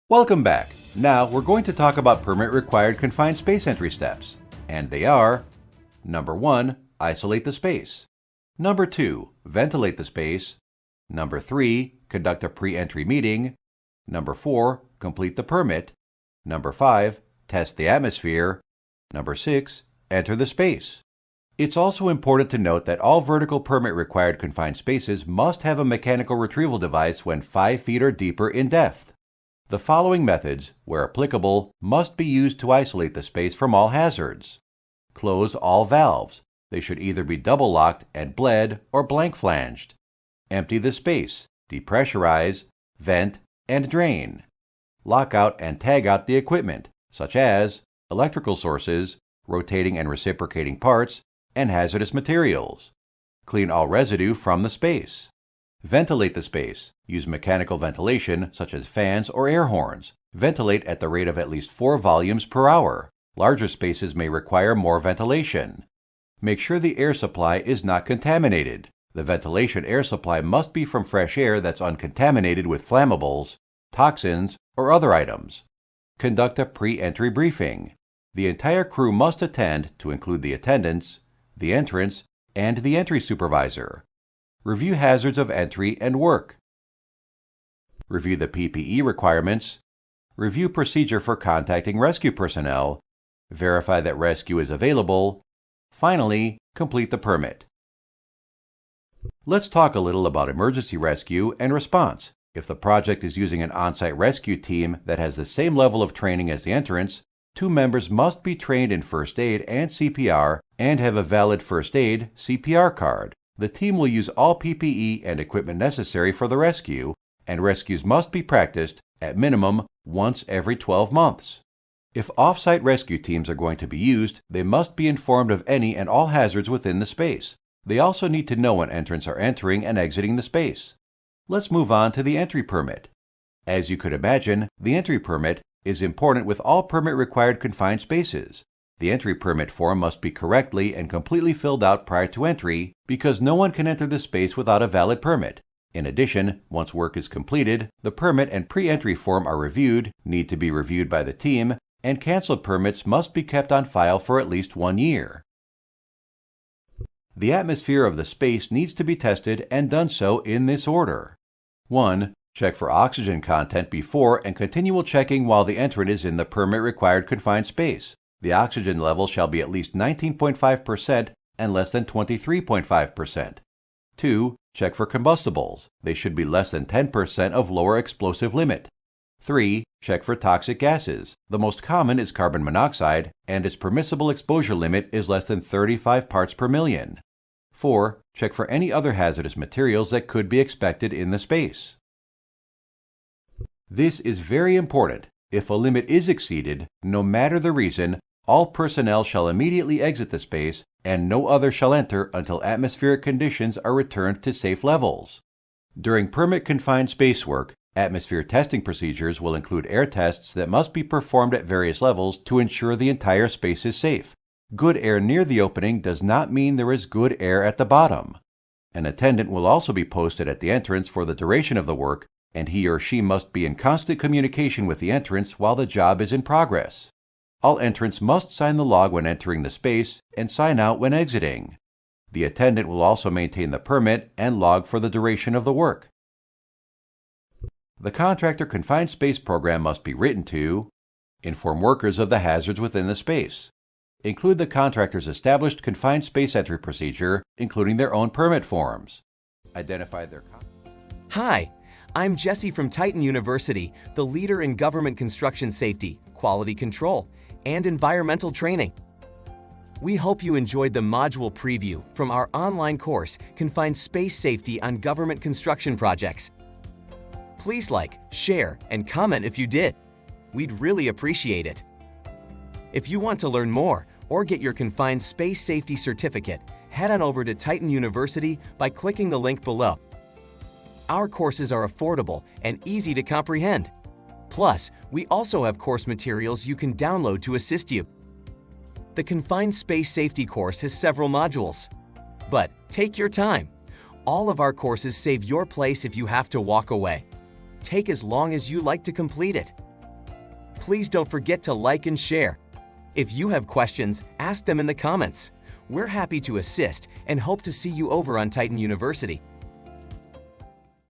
Welcome back. Now we're going to talk about permit-required confined space entry steps. And they are: Number 1, isolate the space. Number 2, ventilate the space. Number 3, conduct a pre-entry meeting. Number 4, complete the permit. Number 5, test the atmosphere. Number 6, enter the space. It's also important to note that all vertical permit-required confined spaces must have a mechanical retrieval device when 5 feet or deeper in depth. The following methods, where applicable, must be used to isolate the space from all hazards. Close all valves. They should either be double locked and bled or blank flanged. Empty the space, depressurize, vent, and drain. Lock out and tag out the equipment, such as electrical sources, rotating and reciprocating parts, and hazardous materials. Clean all residue from the space. Ventilate the space. Use mechanical ventilation, such as fans or air horns. Ventilate at the rate of at least 4 volumes per hour. Larger spaces may require more ventilation. Make sure the air supply is not contaminated. The ventilation air supply must be from fresh air that's uncontaminated with flammables, toxins, or other items. Conduct a pre-entry briefing. The entire crew must attend, to include the attendants, the entrance, and the entry supervisor. Review hazards of entry and work. Review the PPE requirements. Review procedure for contacting rescue personnel. Verify that rescue is available. Finally, complete the permit. Let's talk a little about emergency rescue and response. If the project is using an on-site rescue team that has the same level of training as the entrance, 2 members must be trained in first aid and CPR and have a valid first aid CPR card. The team will use all PPE and equipment necessary for the rescue, and rescues must be practiced, at minimum, once every 12 months. If off-site rescue teams are going to be used, they must be informed of any and all hazards within the space. They also need to know when entrants are entering and exiting the space. Let's move on to the entry permit. As you could imagine, the entry permit is important with all permit-required confined spaces. The entry permit form must be correctly and completely filled out prior to entry because no one can enter the space without a valid permit. In addition, once work is completed, the permit and pre-entry form are reviewed, need to be reviewed by the team, and canceled permits must be kept on file for at least 1 year. The atmosphere of the space needs to be tested and done so in this order. 1. Check for oxygen content before and continual checking while the entrant is in the permit-required confined space. The oxygen level shall be at least 19.5% and less than 23.5%. 2. Check for combustibles. They should be less than 10% of lower explosive limit. 3. Check for toxic gases. The most common is carbon monoxide, and its permissible exposure limit is less than 35 parts per million. 4. Check for any other hazardous materials that could be expected in the space. This is very important. If a limit is exceeded, no matter the reason, all personnel shall immediately exit the space, and no other shall enter until atmospheric conditions are returned to safe levels. During permit-confined space work, atmosphere testing procedures will include air tests that must be performed at various levels to ensure the entire space is safe. Good air near the opening does not mean there is good air at the bottom. An attendant will also be posted at the entrance for the duration of the work, and he or she must be in constant communication with the entrance while the job is in progress. All entrants must sign the log when entering the space and sign out when exiting. The attendant will also maintain the permit and log for the duration of the work. The Contractor Confined Space program must be written to inform workers of the hazards within the space, include the contractor's established confined space entry procedure, including their own permit forms, identify their... Hi, I'm Jesse from Titan University, the leader in government construction safety, quality control, and environmental training. We hope you enjoyed the module preview from our online course, Confined Space Safety on Government Construction Projects. Please like, share, and comment if you did. We'd really appreciate it. If you want to learn more or get your Confined Space Safety certificate, head on over to Titan University by clicking the link below. Our courses are affordable and easy to comprehend. Plus, we also have course materials you can download to assist you. The Confined Space Safety course has several modules. But take your time. All of our courses save your place if you have to walk away. Take as long as you like to complete it. please don't forget to like and share. If you have questions, ask them in the comments. We're happy to assist and hope to see you over on Titan University.